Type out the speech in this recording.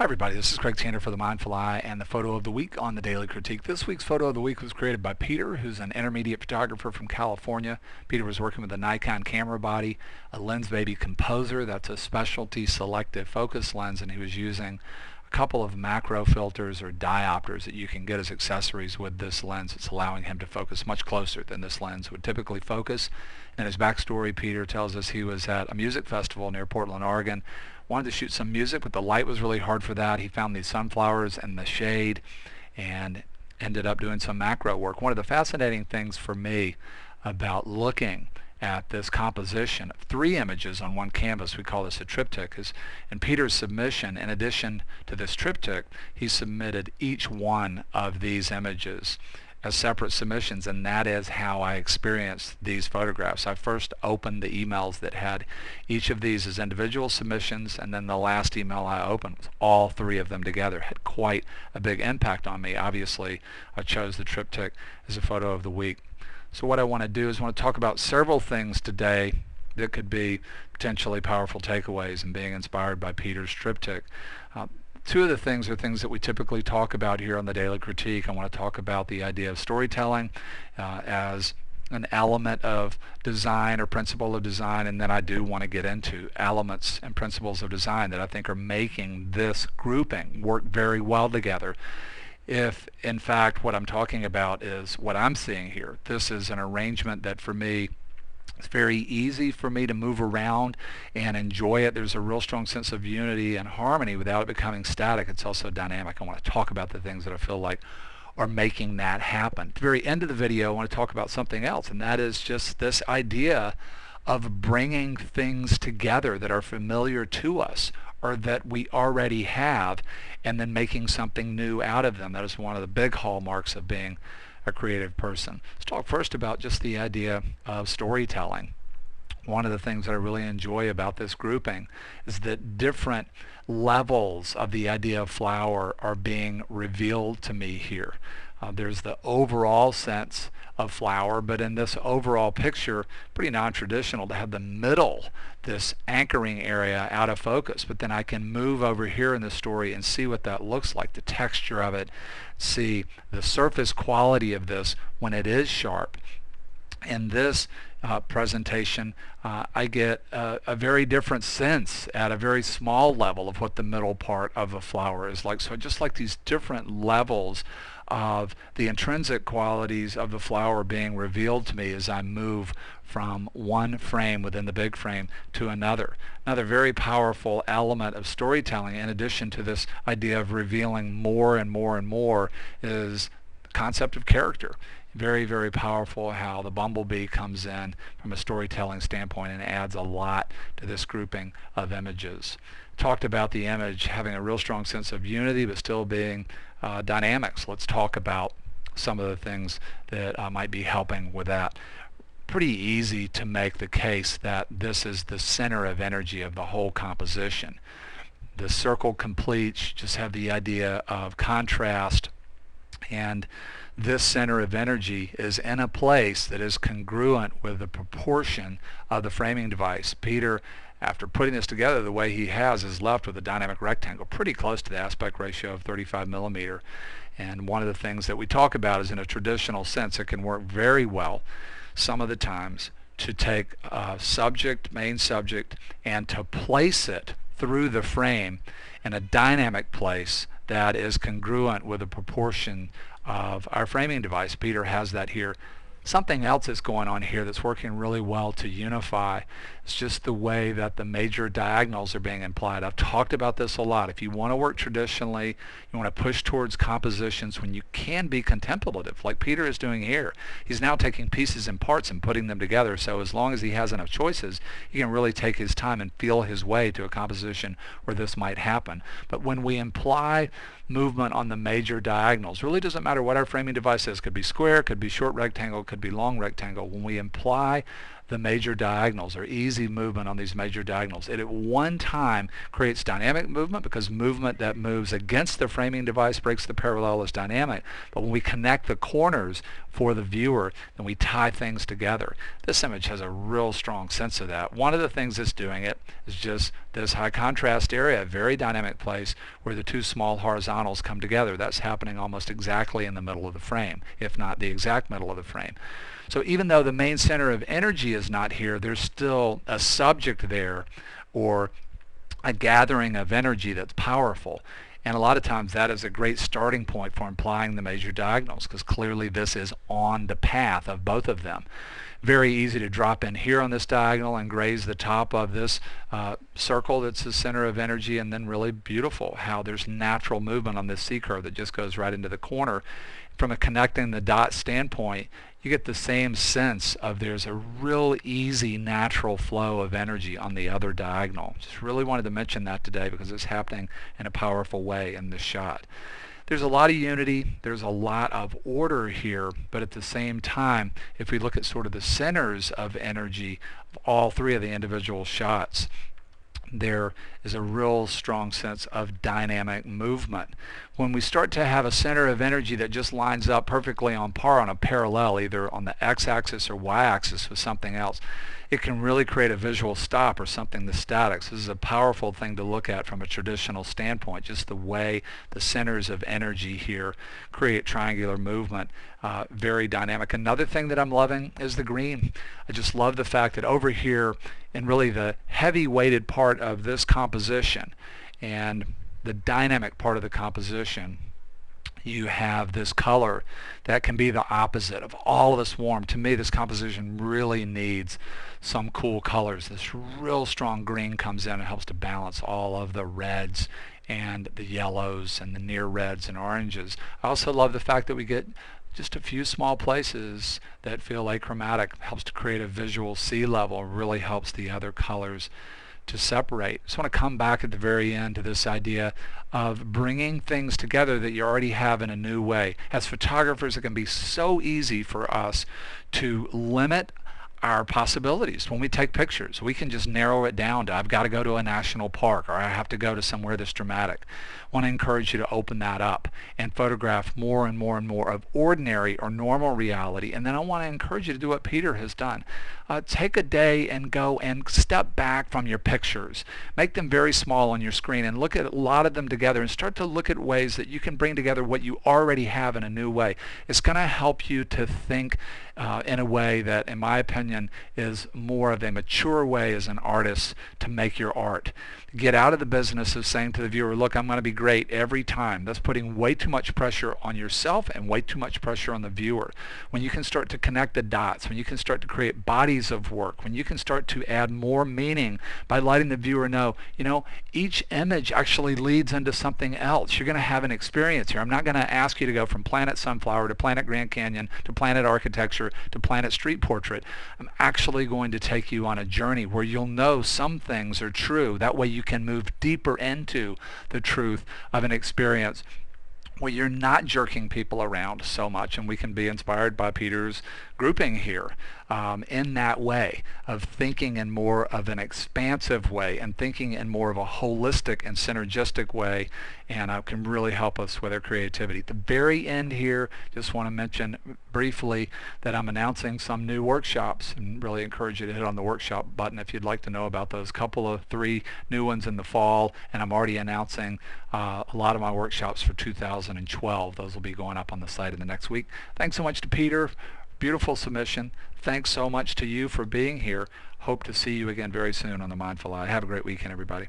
Hi everybody, this is Craig Tanner for The Mindful Eye and the photo of the week on the Daily Critique. This week's photo of the week was created by Peter, who's an intermediate photographer from California. Peter was working with the Nikon Camera Body, a Lensbaby Composer, that's a specialty selective focus lens, and he was using a couple of macro filters or diopters that you can get as accessories with this lens. It's allowing him to focus much closer than this lens would typically focus. In his backstory, Peter tells us he was at a music festival near Portland, Oregon, wanted to shoot some music, but the light was really hard for that. He found these sunflowers in the shade and ended up doing some macro work. One of the fascinating things for me about looking at this composition of three images on one canvas, we call this a triptych, is in Peter's submission, in addition to this triptych, he submitted each one of these images as separate submissions, and that is how I experienced these photographs. I first opened the emails that had each of these as individual submissions, and then the last email I opened was all three of them together. It had quite a big impact on me. Obviously, I chose the triptych as a photo of the week. So what I want to do is I want to talk about several things today that could be potentially powerful takeaways and being inspired by Peter's triptych. Two of the things are things that we typically talk about here on the Daily Critique. I want to talk about the idea of storytelling as an element of design or principle of design, and then I do want to get into elements and principles of design that I think are making this grouping work very well together. If in fact what I'm talking about is what I'm seeing here, this is an arrangement that for me it's very easy for me to move around and enjoy it. There's a real strong sense of unity and harmony without it becoming static. It's also dynamic. I want to talk about the things that I feel like are making that happen. At the very end of the video, I want to talk about something else, and that is just this idea of bringing things together that are familiar to us or that we already have and then making something new out of them. That is one of the big hallmarks of being a creative person. Let's talk first about just the idea of storytelling. One of the things that I really enjoy about this grouping is that different levels of the idea of flower are being revealed to me here. There's the overall sense of flower, but in this overall picture, pretty non-traditional to have the middle, this anchoring area out of focus, but then I can move over here in the story and see what that looks like, the texture of it, see the surface quality of this when it is sharp. In this presentation, I get a very different sense at a very small level of what the middle part of a flower is like. So just like these different levels of the intrinsic qualities of the flower being revealed to me as I move from one frame within the big frame to another. Another very powerful element of storytelling, in addition to this idea of revealing more and more and more, is the concept of character. Very, very powerful how the bumblebee comes in from a storytelling standpoint and adds a lot to this grouping of images. Talked about the image having a real strong sense of unity but still being dynamics. Let's talk about some of the things that might be helping with that. Pretty easy to make the case that this is the center of energy of the whole composition. The circle completes, just have the idea of contrast, and this center of energy is in a place that is congruent with the proportion of the framing device. Peter, after putting this together the way he has, is left with a dynamic rectangle pretty close to the aspect ratio of 35 millimeter. And one of the things that we talk about is, in a traditional sense, it can work very well some of the times to take a subject, main subject, and to place it through the frame in a dynamic place that is congruent with the proportion of our framing device. Peter has that here. Something else is going on here that's working really well to unify. It's just the way that the major diagonals are being implied. I've talked about this a lot. If you want to work traditionally, you want to push towards compositions when you can be contemplative, like Peter is doing here. He's now taking pieces and parts and putting them together, so as long as he has enough choices, he can really take his time and feel his way to a composition where this might happen. But when we imply movement on the major diagonals, really doesn't matter what our framing device is. Could be square, could be short rectangle, could be long rectangle. When we imply the major diagonals, or easy movement on these major diagonals. It at one time creates dynamic movement, because movement that moves against the framing device breaks the parallel is dynamic. But when we connect the corners for the viewer, then we tie things together. This image has a real strong sense of that. One of the things that's doing it is just this high contrast area, a very dynamic place where the two small horizontals come together. That's happening almost exactly in the middle of the frame, if not the exact middle of the frame. So even though the main center of energy is not here, there's still a subject there, or a gathering of energy that's powerful. And a lot of times that is a great starting point for implying the major diagonals, because clearly this is on the path of both of them. Very easy to drop in here on this diagonal and graze the top of this circle that's the center of energy, and then really beautiful how there's natural movement on this C-curve that just goes right into the corner. From a connecting the dot standpoint, you get the same sense of there's a real easy natural flow of energy on the other diagonal. Just really wanted to mention that today because it's happening in a powerful way in this shot. There's a lot of unity, there's a lot of order here, but at the same time, if we look at sort of the centers of energy of all three of the individual shots, there is a real strong sense of dynamic movement. When we start to have a center of energy that just lines up perfectly on par on a parallel, either on the x-axis or y-axis with something else, it can really create a visual stop or something that's static. So this is a powerful thing to look at from a traditional standpoint, just the way the centers of energy here create triangular movement. Very dynamic. Another thing that I'm loving is the green. I just love the fact that over here in really the heavy weighted part of this composition and the dynamic part of the composition, you have this color that can be the opposite of all of this warm. To me, this composition really needs some cool colors. This real strong green comes in and helps to balance all of the reds and the yellows and the near reds and oranges. I also love the fact that we get just a few small places that feel achromatic. Helps to create a visual sea level, really helps the other colors to separate. I just want to come back at the very end to this idea of bringing things together that you already have in a new way. As photographers, it can be so easy for us to limit our possibilities. When we take pictures, we can just narrow it down to I've got to go to a national park, or I have to go to somewhere that's dramatic. I want to encourage you to open that up and photograph more and more and more of ordinary or normal reality. And then I want to encourage you to do what Peter has done. Take a day and go and step back from your pictures. Make them very small on your screen and look at a lot of them together and start to look at ways that you can bring together what you already have in a new way. It's going to help you to think in a way that, in my opinion, is more of a mature way as an artist to make your art. Get out of the business of saying to the viewer, look, I'm going to be great every time. That's putting way too much pressure on yourself and way too much pressure on the viewer. When you can start to connect the dots, when you can start to create bodies of work, when you can start to add more meaning by letting the viewer know, each image actually leads into something else. You're going to have an experience here. I'm not going to ask you to go from Planet Sunflower to Planet Grand Canyon to Planet Architecture to Planet Street Portrait. I'm actually going to take you on a journey where you'll know some things are true. That way you can move deeper into the truth of an experience where you're not jerking people around so much, and we can be inspired by Peter's grouping here in that way of thinking in more of an expansive way and thinking in more of a holistic and synergistic way, and can really help us with our creativity. At the very end here, just want to mention briefly that I'm announcing some new workshops and really encourage you to hit on the workshop button if you'd like to know about those. Couple of 3 new ones in the fall, and I'm already announcing a lot of my workshops for 2012. Those will be going up on the site in the next week. Thanks so much to Peter. Beautiful submission. Thanks so much to you for being here. Hope to see you again very soon on The Mindful Eye. Have a great weekend, everybody.